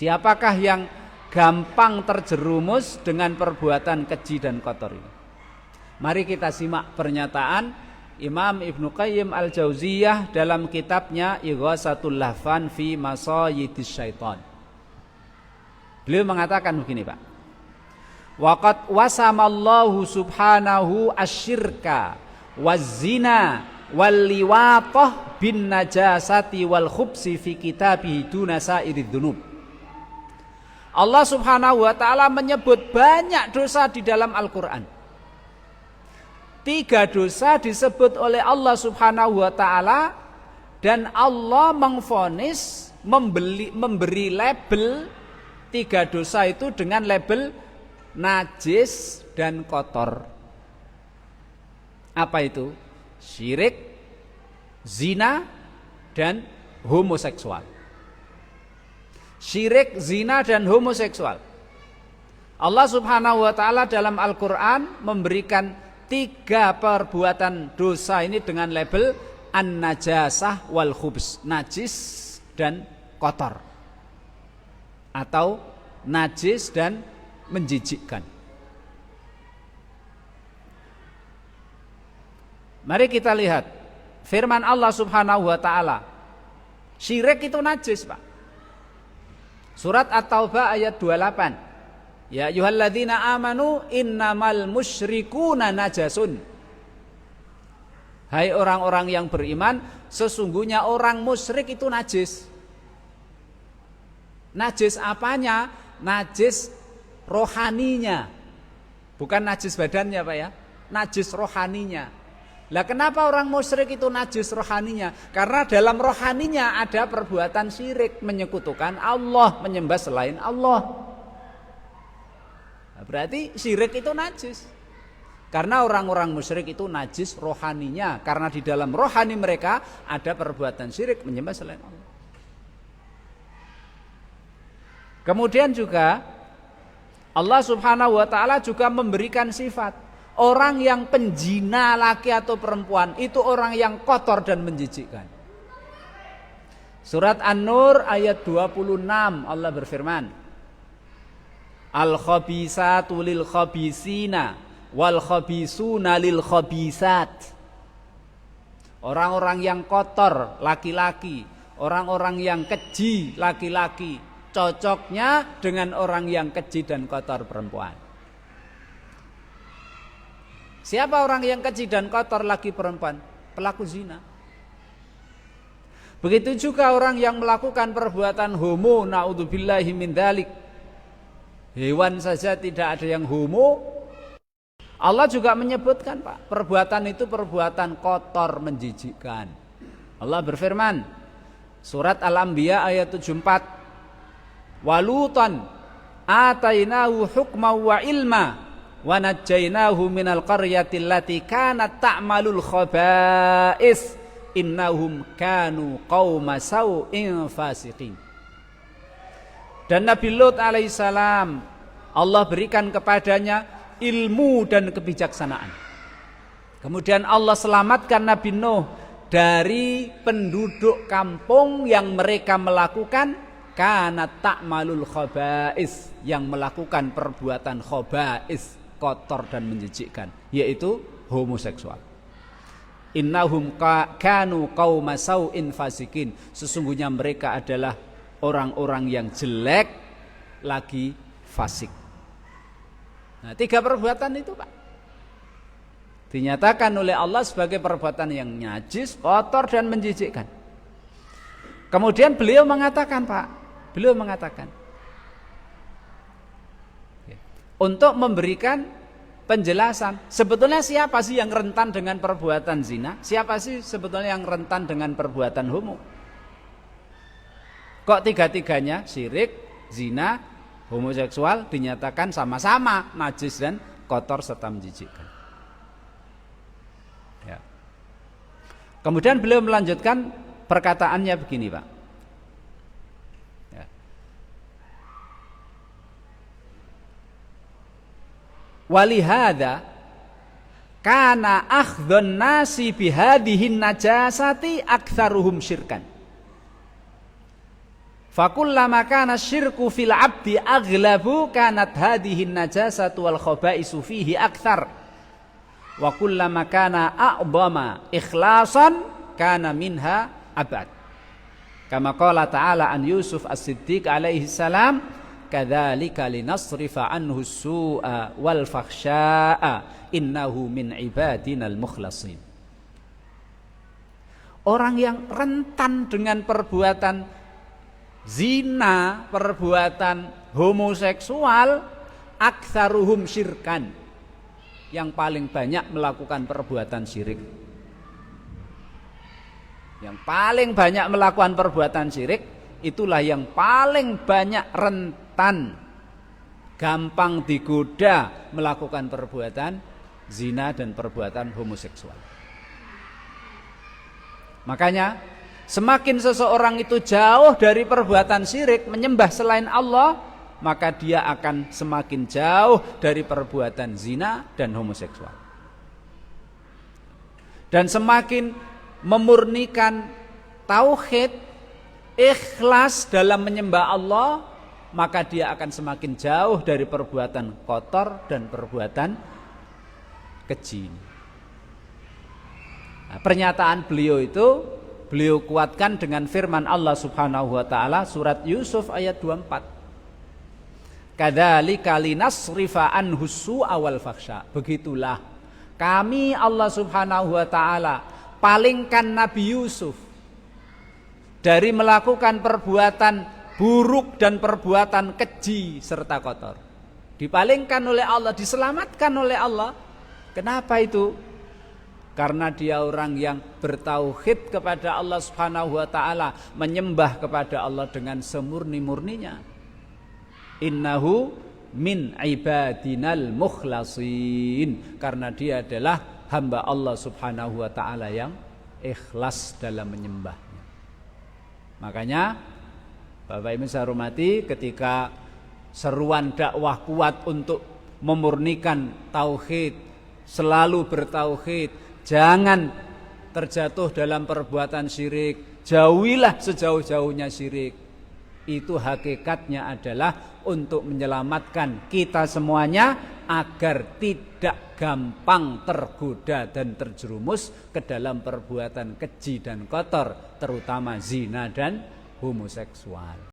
Siapakah yang gampang terjerumus dengan perbuatan keji dan kotor ini? Mari kita simak pernyataan Imam Ibnu Qayyim Al-Jauziyah dalam kitabnya Ighasatul Lahfan fi Masayidis Syaitan. Beliau mengatakan begini, Pak. Waqad wasamallahu subhanahu asyirka waz-zina wal-liwatah bin najasati wal khubsi fi kitabihi duna sairid dzunub. Allah Subhanahu wa taala menyebut banyak dosa di dalam Al-Qur'an. 3 dosa disebut oleh Allah Subhanahu wa taala dan Allah memvonis memberi label 3 dosa itu dengan label najis dan kotor. Apa itu? Syirik, zina, dan homoseksual. Syirik, zina, dan homoseksual. Allah Subhanahu wa taala dalam Al-Qur'an memberikan 3 perbuatan dosa ini dengan label an-najasah wal khubs, najis dan kotor, atau najis dan menjijikkan. Mari kita lihat firman Allah Subhanahu wa taala. Syirik itu najis, Pak. Surat At-Taubah ayat 28. Ya ayyuhalladzina amanu innamal musyrikuuna najasun. Hai orang-orang yang beriman, sesungguhnya orang musyrik itu najis. Najis apanya? Najis rohaninya. Bukan najis badannya, Pak ya. Najis rohaninya. Lah kenapa orang musyrik itu najis rohaninya? Karena dalam rohaninya ada perbuatan syirik, menyekutukan Allah, menyembah selain Allah. Nah, berarti syirik itu najis. Karena orang-orang musyrik itu najis rohaninya, karena di dalam rohani mereka ada perbuatan syirik, menyembah selain Allah. Kemudian juga Allah Subhanahu wa taala juga memberikan sifat orang yang penjina laki atau perempuan itu orang yang kotor dan menjijikkan. Surat An-Nur ayat 26 Allah berfirman, Al-khabisatu lil khabisina wal khabisuna lil khabisat. Orang-orang yang kotor laki-laki, orang-orang yang keji laki-laki, cocoknya dengan orang yang keji dan kotor perempuan. Siapa orang yang keji dan kotor laki perempuan? Pelaku zina. Begitu juga orang yang melakukan perbuatan homo, naudzubillahi min dzalik. Hewan saja tidak ada yang homo. Allah juga menyebutkan, Pak, perbuatan itu perbuatan kotor menjijikkan. Allah berfirman, surat Al-Anbiya ayat 74. Walutan atainahu hukma wa ilma wa najjaynahu minal qaryati allati kanat ta'malul khaba'is innahum kanu qauma sau'in fasiqin. Dan Nabi Lut alaihissalam Allah berikan kepadanya ilmu dan kebijaksanaan. Kemudian Allah selamatkan Nabi Nuh dari penduduk kampung yang mereka melakukan kanat ta'malul khaba'is, yang melakukan perbuatan khaba'is, kotor dan menjijikkan, yaitu homoseksual. Innahum kanu qauma sau'in fasikin. Sesungguhnya mereka adalah orang-orang yang jelek lagi fasik. Nah, 3 perbuatan itu, Pak, dinyatakan oleh Allah sebagai perbuatan yang najis, kotor dan menjijikkan. Kemudian beliau mengatakan, Pak, untuk memberikan penjelasan, sebetulnya siapa sih yang rentan dengan perbuatan zina? Siapa sih sebetulnya yang rentan dengan perbuatan homo? Kok 3-tiganya, syirik, zina, homoseksual, dinyatakan sama-sama najis dan kotor serta menjijikkan? Ya. Kemudian beliau melanjutkan perkataannya begini, Pak. Walihada kana akhdhun nasi bihadihin najasati aktsaruhum syirkan. Fakullama kana syirku fil abdi aghlabu kanat hadhihi najasatu wal khabaisu fihi akthar. Wa kullama kana a'dhama ikhlasan kana minha abad. Kama qala ta'ala an Yusuf as-Siddiq alaihi salam, kadzalika linasrifa anhu as-su'a wal fakhsya'a innahu min ibadinal mukhlasin. Orang yang rentan dengan perbuatan zina, perbuatan homoseksual, aktsaruhum syirkan, yang paling banyak melakukan perbuatan syirik. Yang paling banyak melakukan perbuatan syirik, itulah yang paling banyak rentan, gampang digoda melakukan perbuatan zina dan perbuatan homoseksual. Makanya semakin seseorang itu jauh dari perbuatan syirik, menyembah selain Allah, maka dia akan semakin jauh dari perbuatan zina dan homoseksual. Dan semakin memurnikan tauhid, ikhlas dalam menyembah Allah, maka dia akan semakin jauh dari perbuatan kotor dan perbuatan keji. Nah, pernyataan beliau itu beliau kuatkan dengan firman Allah Subhanahu wa taala surat Yusuf ayat 24. Kadzalika linasrifa anhu su'a wal fakhsya. Begitulah kami Allah Subhanahu wa taala palingkan Nabi Yusuf dari melakukan perbuatan buruk dan perbuatan keji serta kotor. Dipalingkan oleh Allah, diselamatkan oleh Allah. Kenapa itu? Karena dia orang yang bertauhid kepada Allah Subhanahu wa taala, menyembah kepada Allah dengan semurni-murninya. Innahu min ibadinal mukhlasin, karena dia adalah hamba Allah Subhanahu wa taala yang ikhlas dalam menyembahnya. Makanya Bapak Ibu saya hormati, ketika seruan dakwah kuat untuk memurnikan tauhid, selalu bertauhid, jangan terjatuh dalam perbuatan syirik, jauhilah sejauh-jauhnya syirik. Itu hakikatnya adalah untuk menyelamatkan kita semuanya agar tidak gampang tergoda dan terjerumus ke dalam perbuatan keji dan kotor, terutama zina dan homoseksual.